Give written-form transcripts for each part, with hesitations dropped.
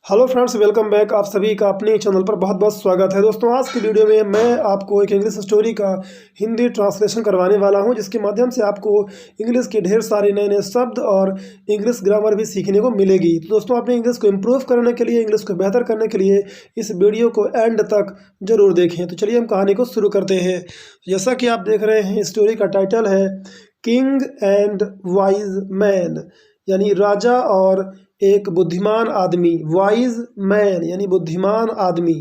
Hello friends, welcome back. आप सभी का अपने चैनल पर बहुत बहुत स्वागत है। दोस्तों, आज की वीडियो में मैं आपको एक इंग्लिश स्टोरी का हिंदी ट्रांसलेशन करवाने वाला हूं, जिसके माध्यम से आपको इंग्लिश के ढेर सारे नए नए शब्द और इंग्लिश ग्रामर भी सीखने को मिलेगी। तो दोस्तों, अपने इंग्लिश को इम्प्रूव करने के लिए, इंग्लिश को बेहतर करने के लिए इस वीडियो को एंड तक जरूर देखें। तो चलिए हम कहानी को शुरू करते हैं। जैसा कि आप देख रहे हैं, स्टोरी का टाइटल है किंग एंड वाइज मैन, यानी राजा और एक बुद्धिमान आदमी। वाइज मैन यानी बुद्धिमान आदमी।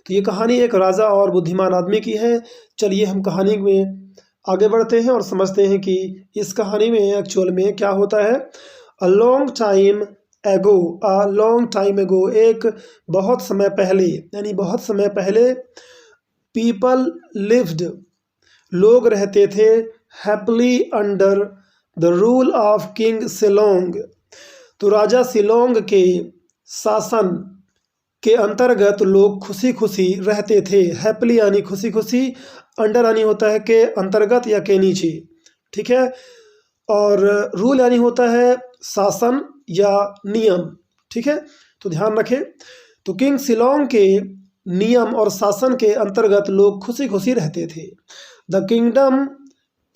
तो ये कहानी एक राजा और बुद्धिमान आदमी की है। चलिए हम कहानी में आगे बढ़ते हैं और समझते हैं कि इस कहानी में एक्चुअल में क्या होता है। अ लॉन्ग टाइम एगो, एक बहुत समय पहले, यानी बहुत समय पहले, पीपल लिव्ड, लोग रहते थे, happily under the rule of king Shillong, तो राजा शिलोंग के शासन के अंतर्गत लोग खुशी खुशी रहते थे। हैप्पीली यानी खुशी खुशी, अंडर यानी होता है के अंतर्गत या के नीचे, ठीक है। और रूल यानी होता है शासन या नियम, ठीक है। तो ध्यान रखें, तो किंग शिलोंग के नियम और शासन के अंतर्गत लोग खुशी खुशी रहते थे। The kingdom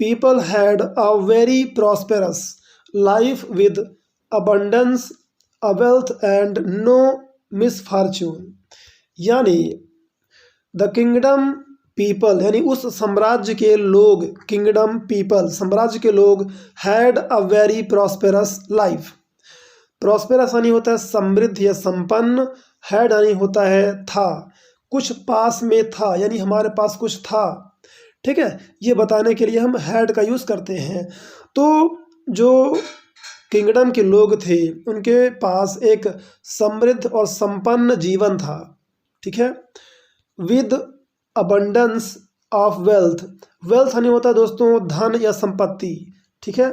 people had a very prosperous life with abundance, a wealth and no misfortune, यानी द किंगडम पीपल यानी उस साम्राज्य के लोग, किंगडम पीपल साम्राज्य के लोग, had a very prosperous life. Prosperous यानी होता है समृद्ध या संपन्न, हैड यानी होता है था, कुछ पास में था, यानी हमारे पास कुछ था, ठीक है। ये बताने के लिए हम हैड का यूज़ करते हैं। तो जो किंगडम के लोग थे, उनके पास एक समृद्ध और संपन्न जीवन था, ठीक है। With abundance of wealth, wealth यानी होता है दोस्तों धन या संपत्ति, ठीक है।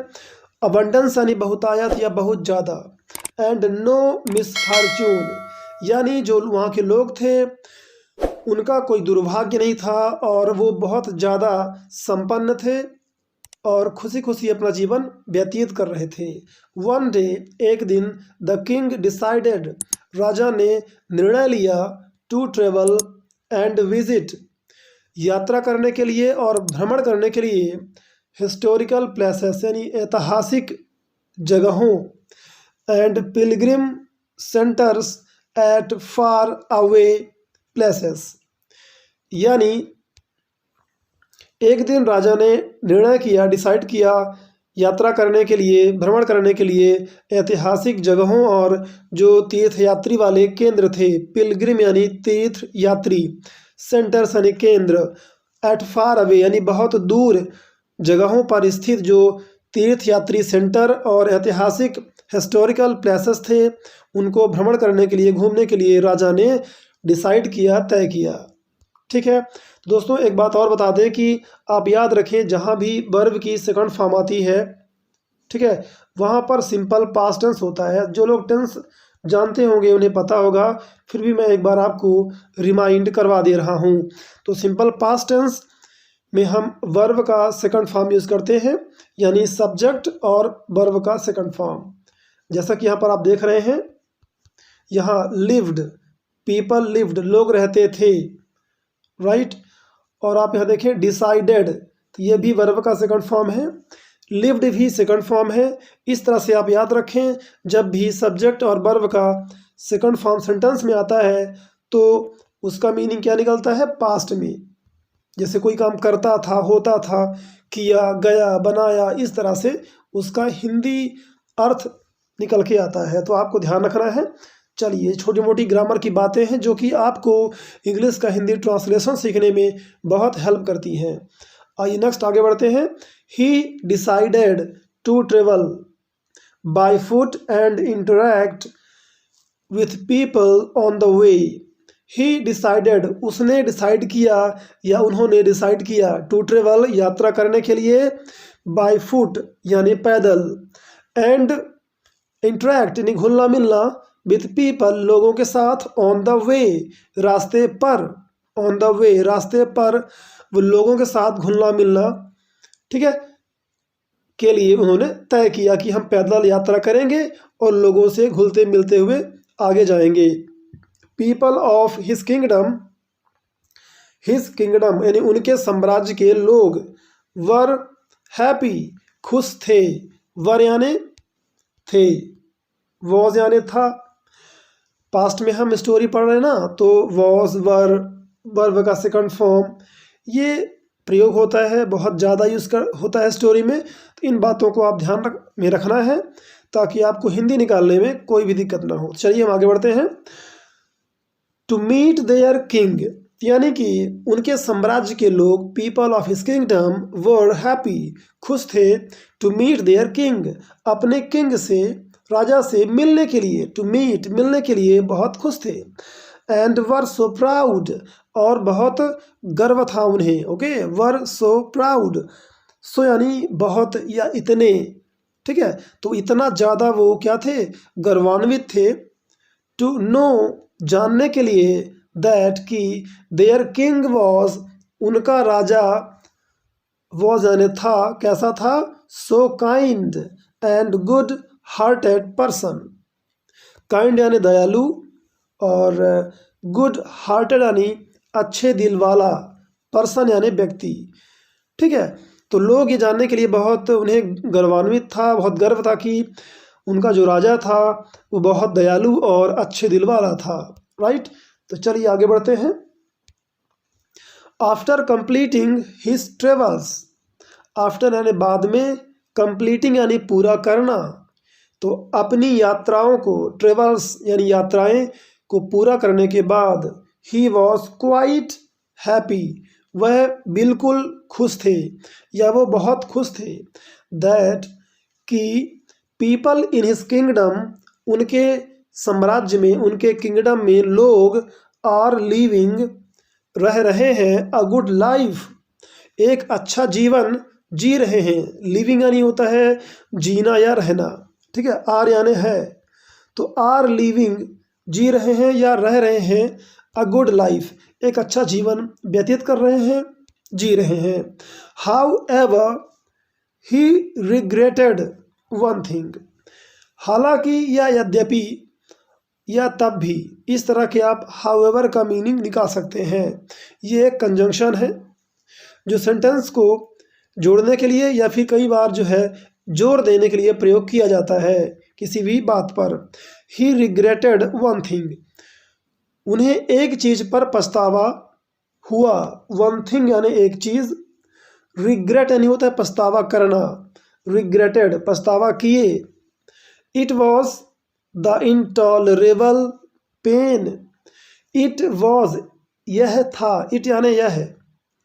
अबंडेंस यानी बहुतायत या बहुत ज़्यादा। एंड नो मिसफॉर्च्यून, यानी जो वहाँ के लोग थे उनका कोई दुर्भाग्य नहीं था और वो बहुत ज़्यादा संपन्न थे और खुशी खुशी अपना जीवन व्यतीत कर रहे थे। वन डे, एक दिन, द किंग डिसाइडेड, राजा ने निर्णय लिया, टू ट्रेवल एंड विजिट, यात्रा करने के लिए और भ्रमण करने के लिए, हिस्टोरिकल प्लेसेस यानी ऐतिहासिक जगहों, and Pilgrim centres at far away places, यानी एक दिन राजा ने निर्णय किया, डिसाइड किया, यात्रा करने के लिए, भ्रमण करने के लिए ऐतिहासिक जगहों और जो तीर्थयात्री वाले केंद्र थे, पिलग्रिम यानी तीर्थ यात्री, सेंटर्स यानी केंद्र, एट फार अवे यानी बहुत दूर जगहों पर स्थित जो तीर्थयात्री सेंटर और ऐतिहासिक हिस्टोरिकल प्लेसेस थे, उनको भ्रमण करने के लिए, घूमने के लिए राजा ने डिसाइड किया, तय किया, ठीक है। तो दोस्तों, एक बात और बता दें कि आप याद रखें, जहाँ भी वर्ब की सेकंड फॉर्म आती है, ठीक है, वहाँ पर सिंपल पास्ट टेंस होता है। जो लोग टेंस जानते होंगे उन्हें पता होगा, फिर भी मैं एक बार आपको रिमाइंड करवा दे रहा हूँ। तो सिंपल पास्ट टेंस में हम वर्ब का सेकंड फॉर्म यूज़ करते हैं, यानी सब्जेक्ट और वर्ब का सेकंड फॉर्म। जैसा कि यहाँ पर आप देख रहे हैं, यहाँ लिव्ड, पीपल लिव्ड, लोग रहते थे, राइट। और आप यहाँ देखें डिसाइडेड, तो ये भी वर्ब का सेकंड फॉर्म है, लिव्ड भी सेकंड फॉर्म है। इस तरह से आप याद रखें, जब भी सब्जेक्ट और वर्ब का सेकंड फॉर्म सेंटेंस में आता है तो उसका मीनिंग क्या निकलता है, पास्ट में। जैसे कोई काम करता था, होता था, किया, गया, बनाया, इस तरह से उसका हिंदी अर्थ निकल के आता है। तो आपको ध्यान रखना है। चलिए, छोटी मोटी ग्रामर की बातें हैं जो कि आपको इंग्लिश का हिंदी ट्रांसलेशन सीखने में बहुत हेल्प करती हैं। आइए नेक्स्ट आगे बढ़ते हैं। He decided to travel by foot and interact with people on the way. He decided, उसने डिसाइड किया या उन्होंने डिसाइड किया, टू ट्रेवल, यात्रा करने के लिए, बाय फुट यानी पैदल, एंड इंटरैक्ट यानी घुलना मिलना, विथ पीपल लोगों के साथ, ऑन द वे रास्ते पर, ऑन द वे रास्ते पर वो लोगों के साथ घुलना मिलना, ठीक है, के लिए उन्होंने तय किया कि हम पैदल यात्रा करेंगे और लोगों से घुलते मिलते हुए आगे जाएंगे। पीपल ऑफ हिज किंगडम यानी उनके साम्राज्य के लोग वर हैप्पी खुश थे, वर यानी थे, वॉज यानी था। पास्ट में हम स्टोरी पढ़ रहे हैं ना, तो वॉज वर वर्ब का सेकंड फॉर्म ये प्रयोग होता है, बहुत ज़्यादा होता है स्टोरी में। तो इन बातों को आप ध्यान में रखना है ताकि आपको हिंदी निकालने में कोई भी दिक्कत ना हो। चलिए हम आगे बढ़ते हैं। टू मीट देयर किंग यानी कि उनके साम्राज्य के लोग people of his kingdom were happy खुश थे, टू मीट देयर किंग अपने किंग से राजा से मिलने के लिए, टू मीट मिलने के लिए बहुत खुश थे। एंड वर सो प्राउड और बहुत गर्व था उन्हें। ओके, वर सो प्राउड, सो यानी बहुत या इतने, ठीक है, तो इतना ज़्यादा वो क्या थे, गर्वान्वित थे। टू नो जानने के लिए, दैट कि देयर किंग वॉज उनका राजा, वॉज यानी था, कैसा था, so kind and good hearted person. Kind यानी दयालु और गुड हार्टेड यानी अच्छे दिल वाला, पर्सन यानी व्यक्ति। ठीक है, तो लोग ये जानने के लिए बहुत उन्हें गर्वान्वित था, बहुत गर्व था कि उनका जो राजा था वो बहुत दयालु और अच्छे दिल वाला था। राइट, तो चलिए आगे बढ़ते हैं। After completing his travels, after यानी बाद में, कंप्लीटिंग यानी पूरा करना, तो अपनी यात्राओं को, ट्रेवल्स यानी यात्राएं को पूरा करने के बाद, ही वॉज क्वाइट हैप्पी वह बिल्कुल खुश थे या वो बहुत खुश थे। दैट कि पीपल इन हिज किंगडम उनके साम्राज्य में, उनके किंगडम में लोग आर लिविंग रह रहे हैं, अ गुड लाइफ एक अच्छा जीवन जी रहे हैं। लिविंग यानी होता है जीना या रहना, ठीक है, आर यानी है, तो आर लिविंग जी रहे हैं या रह रहे हैं, अ गुड लाइफ एक अच्छा जीवन व्यतीत कर रहे हैं, जी रहे हैं। How ever he regretted one thing, हालांकि या यद्यपि या तब भी, इस तरह के आप हाउएवर का मीनिंग निकाल सकते हैं। ये एक कंजंक्शन है जो सेंटेंस को जोड़ने के लिए या फिर कई बार जो है जोर देने के लिए प्रयोग किया जाता है किसी भी बात पर। ही रिग्रेटेड वन थिंग, उन्हें एक चीज़ पर पछतावा हुआ, वन थिंग यानी एक चीज़, रिग्रेट यानी होता है पछतावा करना, रिग्रेटेड पछतावा किए। It was the intolerable pain, it was यह था, इट यानी यह,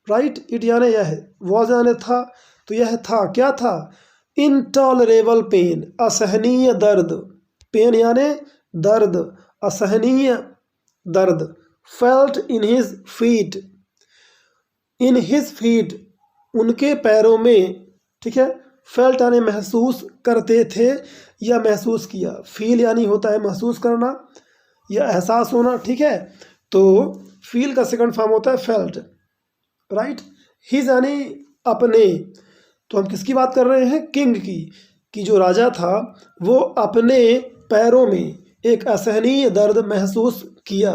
राइट, इट यानी यह, वॉज यानी था, तो यह था, क्या था, इंटॉलरेबल पेन असहनीय दर्द, पेन यानी दर्द, असहनीय दर्द। Felt in his feet, in his feet उनके पैरों में, ठीक है, फेल्ट यानी महसूस करते थे या महसूस किया, फील यानी होता है महसूस करना या एहसास होना, ठीक है, तो फील का सेकंड फॉर्म होता है फेल्ट। राइट, हिज यानी अपने, तो हम किसकी बात कर रहे हैं, किंग की, कि जो राजा था वो अपने पैरों में एक असहनीय दर्द महसूस किया।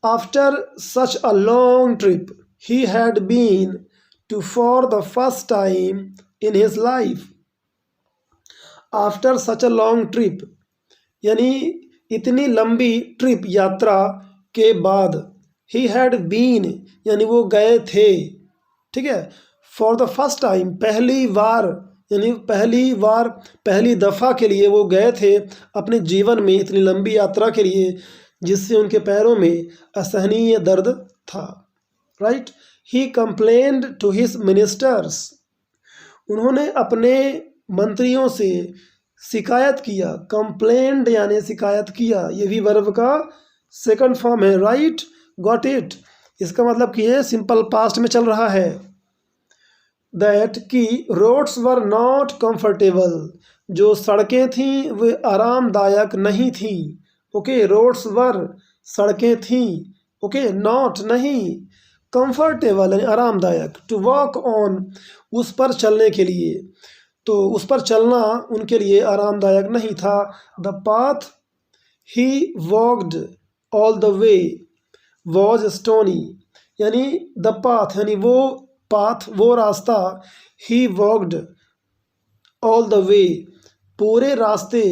After such a long trip he had been to for the first time in his life. After such a long trip यानी इतनी लंबी ट्रिप यात्रा के बाद, ही हैड बीन यानी वो गए थे, ठीक है, फॉर द फर्स्ट टाइम पहली बार, यानी पहली बार पहली दफ़ा के लिए वो गए थे अपने जीवन में इतनी लंबी यात्रा के लिए जिससे उनके पैरों में असहनीय दर्द था। Right, he complained to his ministers, उन्होंने अपने मंत्रियों से शिकायत किया, कंप्लेंड यानी शिकायत किया, ये भी वर्ब का सेकंड फॉर्म है। राइट, गॉट इट, इसका मतलब कि ये सिंपल पास्ट में चल रहा है। दैट कि रोड्स वर नॉट कंफर्टेबल, जो सड़कें थीं वे आरामदायक नहीं थीं। ओके, रोड्स वर सड़कें थीं, ओके, नॉट नहीं, कंफर्टेबल यानी आरामदायक, टू वॉक ऑन उस पर चलने के लिए, तो उस पर चलना उनके लिए आरामदायक नहीं था। The path he walked all the way was stony, यानी द पाथ यानी वो पाथ वो रास्ता, he walked all the way पूरे रास्ते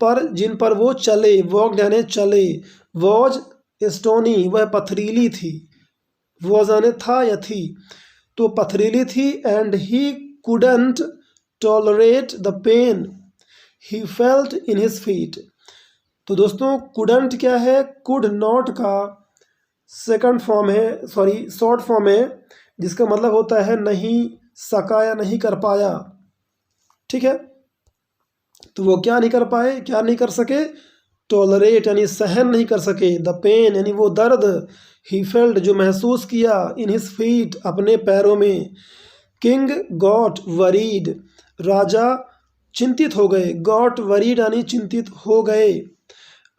पर जिन पर वो चले, वॉकड यानी चले, वॉज स्टोनी वह पथरीली थी, वॉज यानी था या थी, तो पथरीली थी, and he couldn't tolerate the pain he felt in his feet. तो दोस्तों कुडंट क्या है, कुड नॉट का सेकंड फॉर्म है, सॉरी शॉर्ट फॉर्म है, जिसका मतलब होता है नहीं सका या नहीं कर पाया, ठीक है। तो वो क्या नहीं कर पाए, क्या नहीं कर सके, टॉलरेट यानी सहन नहीं कर सके, द पेन यानी वो दर्द, ही फेल्ट जो महसूस किया, इन हिज फीट अपने पैरों में, किंग गॉट वरीड राजा चिंतित हो गए, गॉट वरीड यानी चिंतित हो गए,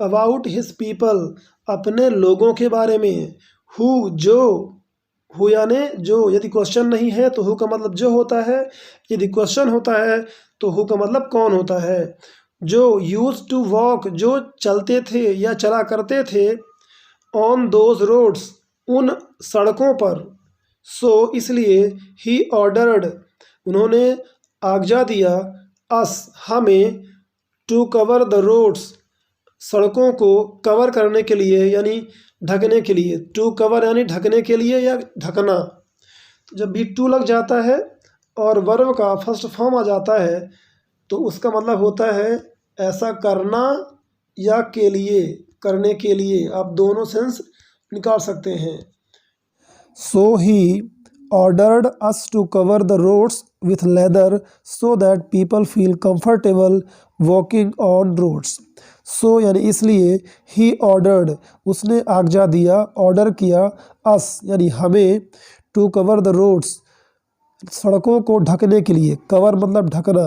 अबाउट हिज पीपल अपने लोगों के बारे में, हु जो, हु यानी जो, यदि क्वेश्चन नहीं है तो हु का मतलब जो होता है, यदि क्वेश्चन होता है तो हु का मतलब कौन होता है, जो यूज टू वॉक जो चलते थे या चला करते थे, ऑन दोज रोड्स उन सड़कों पर, सो इसलिए, ही ऑर्डर्ड उन्होंने आज्ञा दिया, अस हमें, टू कवर द रोड्स सड़कों को कवर करने के लिए यानी ढकने के लिए, टू कवर यानी ढकने के लिए या ढकना। जब भी टू लग जाता है और वर्ब का फर्स्ट फॉर्म आ जाता है तो उसका मतलब होता है ऐसा करना या के लिए, करने के लिए, आप दोनों सेंस निकाल सकते हैं। सो ही ordered us to cover the roads with leather so that people feel comfortable walking on roads. So यानी इसलिए, he ordered उसने आज्ञा दिया, ऑर्डर किया, us यानी हमें, to cover the roads सड़कों को ढकने के लिए, कवर मतलब ढकना,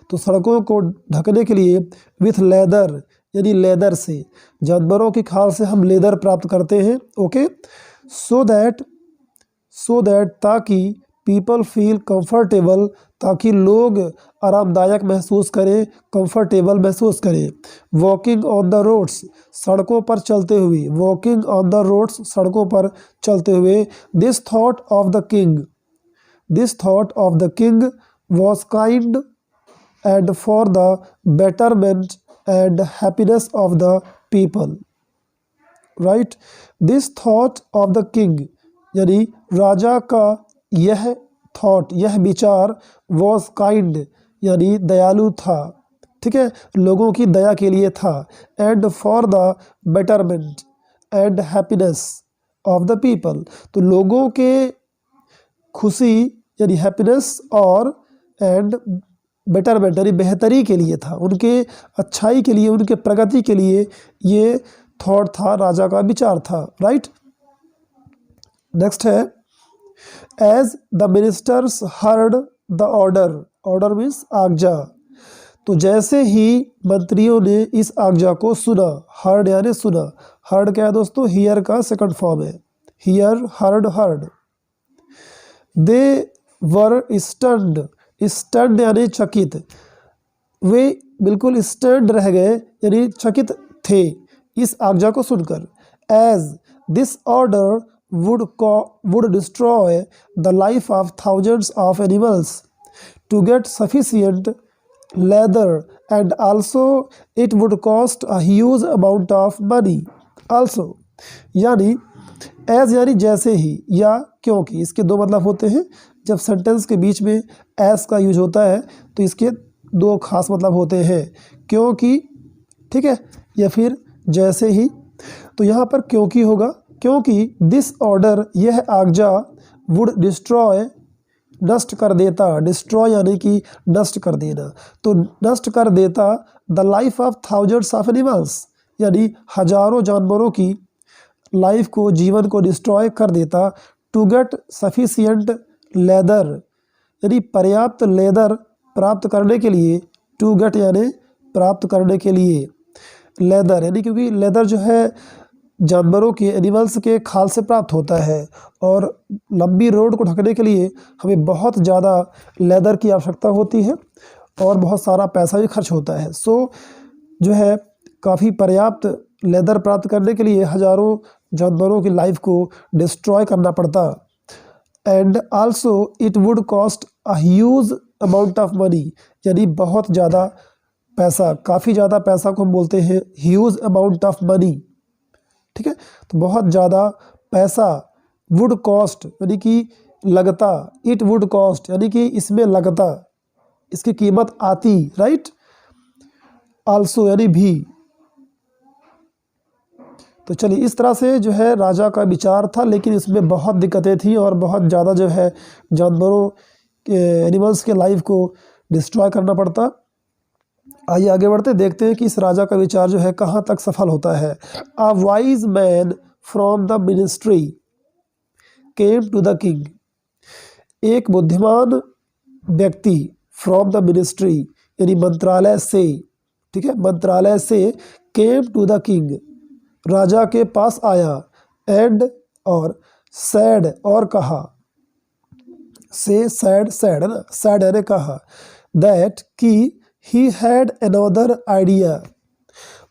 तो सड़कों को ढकने के लिए, विथ लेदर यानी लेदर से, जानवरों की खाल से हम लेदर प्राप्त करते हैं, ओके। सो दैट ताकि, पीपल फील कंफर्टेबल ताकि लोग आरामदायक महसूस करें, कंफर्टेबल महसूस करें, वॉकिंग ऑन द रोड्स सड़कों पर चलते हुए, वॉकिंग ऑन द रोड्स सड़कों पर चलते हुए, this thought of the king was kind and for the betterment and happiness of the people, right? This thought of the king यानी राजा का यह थॉट, यह विचार, was kind यानी दयालु था, ठीक है, लोगों की दया के लिए था, and for the betterment and happiness of the people तो लोगों के खुशी यानी हैप्पीनेस और एंड बेटरमेंट यानी बेहतरी के लिए था, उनके अच्छाई के लिए, उनके प्रगति के लिए ये थॉट था, राजा का विचार था, राइट। नेक्स्ट है, as the ministers heard the order means आज्ञा, तो जैसे ही मंत्रियों ने इस आज्ञा को सुना, हर्ड यानी सुना, हर्ड क्या है दोस्तों, हियर का सेकंड फॉर्म है, here heard, they were stunned यानी चकित, वे बिल्कुल स्टैंड रह गए यानी चकित थे इस आज्ञा को सुनकर, as this order would destroy the life of thousands of animals to get sufficient leather and also it would cost a huge amount of money also यानी एज यानी जैसे ही या क्योंकि, इसके दो मतलब होते हैं, जब सेंटेंस के बीच में एज का यूज होता है तो इसके दो खास मतलब होते हैं, क्योंकि, ठीक है, या फिर जैसे ही। तो यहाँ पर क्योंकि होगा, क्योंकि दिस ऑर्डर यह आज्ञा, वुड डिस्ट्रॉय नष्ट कर देता, डिस्ट्रॉय यानी कि नष्ट कर देना, तो नष्ट कर देता the life of thousands of animals यानी हजारों जानवरों की लाइफ को, जीवन को डिस्ट्रॉय कर देता, टू गेट सफिशिएंट लेदर यानी पर्याप्त लेदर प्राप्त करने के लिए, टू गेट यानी प्राप्त करने के लिए, लेदर यानी क्योंकि लेदर जो है जानवरों के, एनिमल्स के खाल से प्राप्त होता है और लंबी रोड को ढकने के लिए हमें बहुत ज़्यादा लेदर की आवश्यकता होती है और बहुत सारा पैसा भी खर्च होता है। सो जो है काफ़ी पर्याप्त लेदर प्राप्त करने के लिए हज़ारों जानवरों की लाइफ को डिस्ट्रॉय करना पड़ता। And also it would cost a huge amount of money, यानी बहुत ज़्यादा पैसा, काफ़ी ज़्यादा पैसा को हम बोलते हैं ह्यूज अमाउंट ऑफ मनी। ठीक है, तो बहुत ज़्यादा पैसा, वुड कॉस्ट यानी कि लगता, इट वुड कॉस्ट यानी कि इसमें लगता, इसकी कीमत आती, राइट। आल्सो यानी भी। तो चलिए, इस तरह से जो है राजा का विचार था, लेकिन इसमें बहुत दिक्कतें थी और बहुत ज़्यादा जो है जानवरों के, एनिमल्स के लाइफ को डिस्ट्रॉय करना पड़ता। आइए आगे बढ़ते, देखते हैं कि इस राजा का विचार जो है कहाँ तक सफल होता है। A wise man from the ministry came to the king. एक बुद्धिमान व्यक्ति फ्रॉम द मिनिस्ट्री यानी मंत्रालय से, ठीक है, मंत्रालय से केम टू द किंग, राजा के पास आया। एंड और सैड और कहा, से सैड, सैड है ना, सैड ने कहा, दैट कि ही हैड अनदर आइडिया,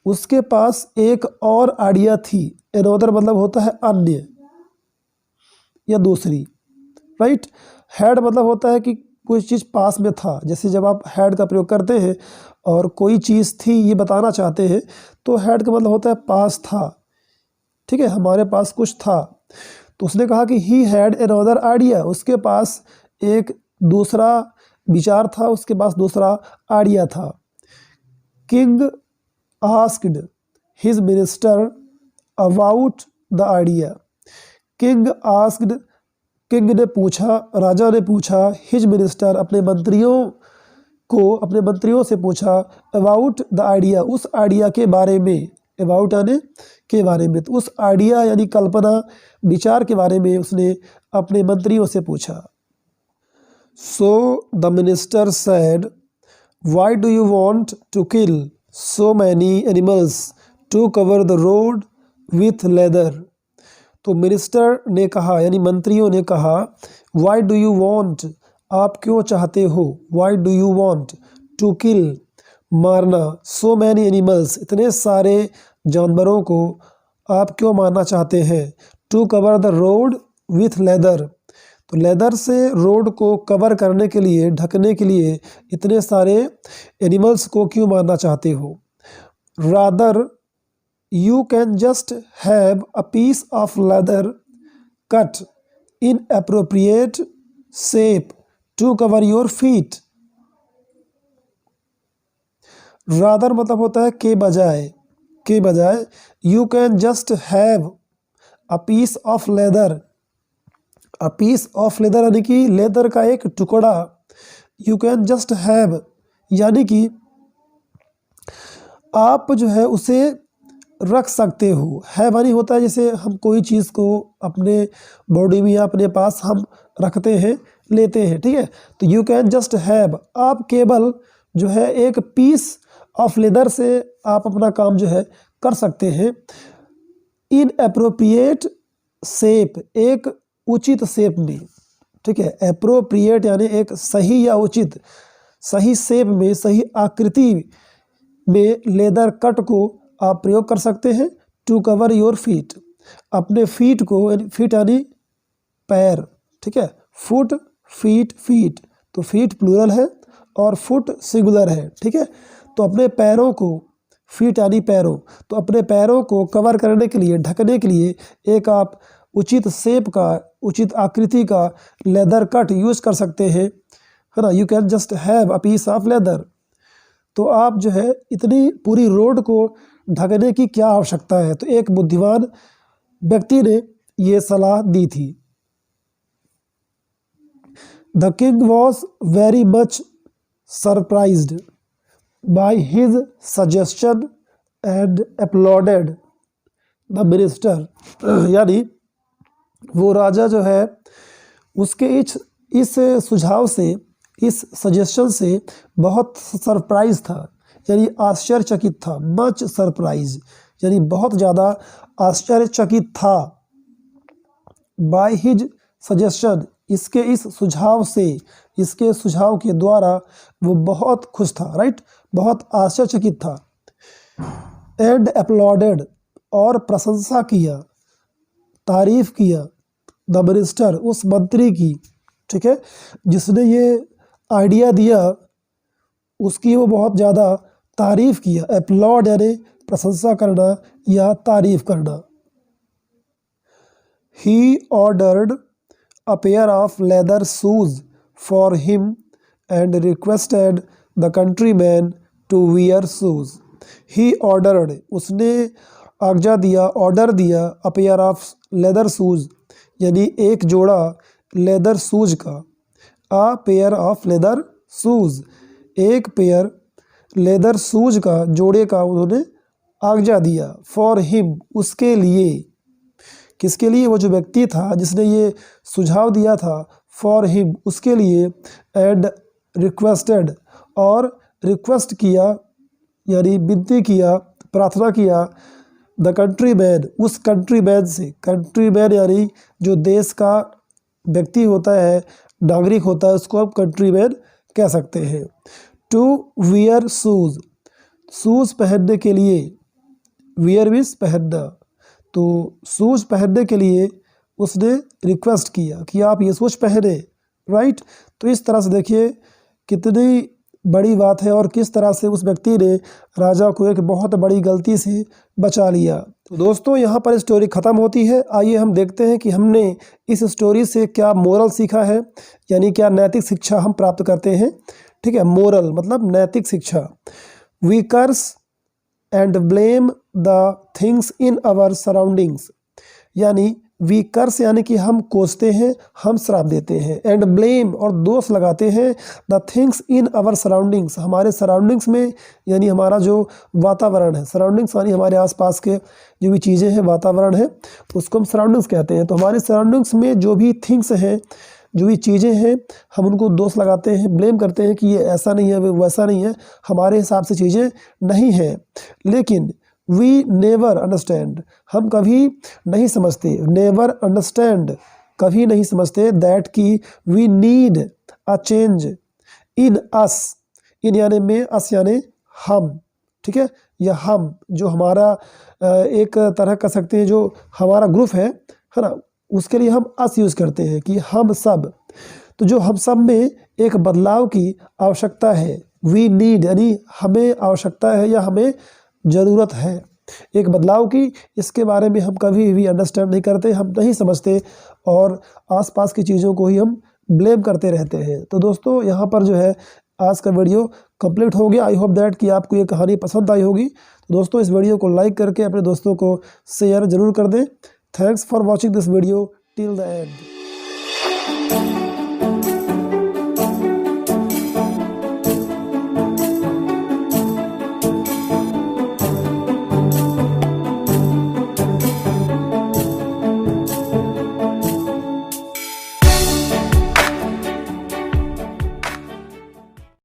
उसके पास एक और आइडिया थी। अनदर मतलब होता है अन्य या दूसरी, राइट। हैड मतलब होता है कि कोई चीज़ पास में था, जैसे जब आप हैड का प्रयोग करते हैं और कोई चीज़ थी ये बताना चाहते हैं तो हैड का मतलब होता है पास था, ठीक है, हमारे पास कुछ था। तो उसने कहा कि ही हैड अनदर आइडिया, उसके पास एक दूसरा विचार था, उसके पास दूसरा आइडिया था। King asked his minister about the idea. King asked, king ने पूछा, राजा ने पूछा, हिज मिनिस्टर अपने मंत्रियों को, अपने मंत्रियों से पूछा, अबाउट द आइडिया, उस आइडिया के बारे में, अबाउट यानी के बारे में, तो उस आइडिया यानी कल्पना, विचार के बारे में उसने अपने मंत्रियों से पूछा। So the minister said, why do you want to kill so many animals to cover the road with leather. तो मिनिस्टर ने कहा यानी मंत्रियों ने कहा, वाई डू यू वॉन्ट, आप क्यों चाहते हो, why do you want to kill मारना, सो मैनी एनिमल्स इतने सारे जानवरों को आप क्यों मारना चाहते हैं, to cover the road with leather, तो लेदर से रोड को कवर करने के लिए, ढकने के लिए इतने सारे एनिमल्स को क्यों मारना चाहते हो। Rather you can just have a piece of leather cut in appropriate shape to cover your feet। rather मतलब होता है के बजाय, के बजाय, you can just have a piece of leather, a piece of leather यानी कि लेदर का एक टुकड़ा, you can just have यानी कि आप जो है उसे रख सकते हो। है वानी होता है जैसे हम कोई चीज़ को अपने बॉडी में या अपने पास हम रखते हैं, लेते हैं, ठीक है, तो यू कैन जस्ट हैव, आप केवल जो है एक पीस ऑफ लेदर से आप अपना काम जो है कर सकते हैं। इन एप्रोप्रिएट शेप, एक उचित शेप में, ठीक है, एप्रोप्रिएट यानी एक सही या उचित, सही शेप में, सही आकृति में लेदर कट को आप प्रयोग कर सकते हैं। टू कवर योर फीट, अपने फीट को, फीट यानी पैर, ठीक है, फुट, फीट, फीट, तो फीट प्लूरल है और फुट सिंगुलर है, ठीक है, तो अपने पैरों को, फीट यानी पैरों, तो अपने पैरों को कवर करने के लिए, ढकने के लिए एक आप उचित शेप का, उचित आकृति का लेदर कट यूज़ कर सकते हैं, है ना। You can just have a piece of leather, तो आप जो है इतनी पूरी रोड को ढकने की क्या आवश्यकता है। तो एक बुद्धिमान व्यक्ति ने ये सलाह दी थी। The king was very much surprised by his suggestion and uploaded the minister, यानी वो राजा जो है उसके इस सुझाव से, इस सजेशन से बहुत सरप्राइज था, यानी आश्चर्यचकित था। मच सरप्राइज यानी बहुत ज़्यादा आश्चर्यचकित था। बाय हिज सजेशन, इसके इस सुझाव से, इसके सुझाव के द्वारा वो बहुत खुश था, राइट, बहुत आश्चर्यचकित था। एंड अपलॉडेड और प्रशंसा किया, तारीफ किया, द मिनिस्टर उस मंत्री की, ठीक है, जिसने ये आइडिया दिया उसकी वो बहुत ज़्यादा तारीफ किया। अपलॉड यानी प्रशंसा करना या तारीफ करना। He ordered a pair of leather shoes for him and requested the countryman to wear shoes. He ordered उसने आज्ञा दिया, ऑर्डर दिया, a pair of leather shoes यानी एक जोड़ा लेदर शूज का, a pair of leather shoes एक pair leather shoes का, जोड़े का उन्होंने आज्ञा दिया, फॉर हिम उसके लिए, किसके लिए, वो जो व्यक्ति था जिसने ये सुझाव दिया था, फॉर हिम उसके लिए, एंड रिक्वेस्टेड और रिक्वेस्ट किया यानी विनती किया, प्रार्थना किया, द कंट्री मैन उस कंट्री मैन से, कंट्री मैन यानी जो देश का व्यक्ति होता है, नागरिक होता है, उसको हम कंट्री मैन कह सकते हैं। टू वियर शूज़ शूज़ पहनने के लिए, वियर मीन्स पहनना, तो शूज़ पहनने के लिए उसने रिक्वेस्ट किया कि आप ये शूज़ पहने, राइट। तो इस तरह से देखिए कितनी बड़ी बात है और किस तरह से उस व्यक्ति ने राजा को एक बहुत बड़ी गलती से बचा लिया। तो दोस्तों यहाँ पर स्टोरी ख़त्म होती है। आइए हम देखते हैं कि हमने इस स्टोरी से क्या मोरल सीखा है, यानी क्या नैतिक शिक्षा हम प्राप्त करते हैं। ठीक है, मोरल मतलब नैतिक शिक्षा। We curse and blame the things in our surroundings, यानी वी कर्स यानी कि हम कोसते हैं, हम श्राप देते हैं, एंड ब्लेम और दोष लगाते हैं, the things in our surroundings हमारे सराउंडिंग्स में, यानी हमारा जो वातावरण है, सराउंडिंग्स यानी हमारे आसपास के जो भी चीज़ें हैं, वातावरण है, उसको हम सराउंडिंग्स कहते हैं। तो हमारे सराउंडिंग्स में जो भी थिंग्स हैं, जो भी चीज़ें हैं, हम उनको दोष लगाते हैं, ब्लेम करते हैं कि ये ऐसा नहीं है, वैसा नहीं है, हमारे हिसाब से चीज़ें नहीं हैं। लेकिन वी नेवर अंडरस्टैंड हम कभी नहीं समझते, नेवर अंडरस्टैंड कभी नहीं समझते, दैट की we need a change in us, in यानी में, अस यानी हम, ठीक है, या हम जो हमारा एक तरह कह सकते हैं जो हमारा ग्रुप है ना, उसके लिए हम अस यूज़ करते हैं कि हम सब। तो जो हम सब में एक बदलाव की आवश्यकता है, वी नीड यानी हमें आवश्यकता है या हमें ज़रूरत है एक बदलाव की, इसके बारे में हम कभी भी अंडरस्टैंड नहीं करते, हम नहीं समझते और आसपास की चीज़ों को ही हम ब्लेम करते रहते हैं। तो दोस्तों यहाँ पर जो है आज का वीडियो कंप्लीट हो गया। आई होप दैट कि आपको ये कहानी पसंद आई होगी। तो दोस्तों इस वीडियो को लाइक करके अपने दोस्तों को शेयर ज़रूर कर दें। Thanks for watching this video till the end.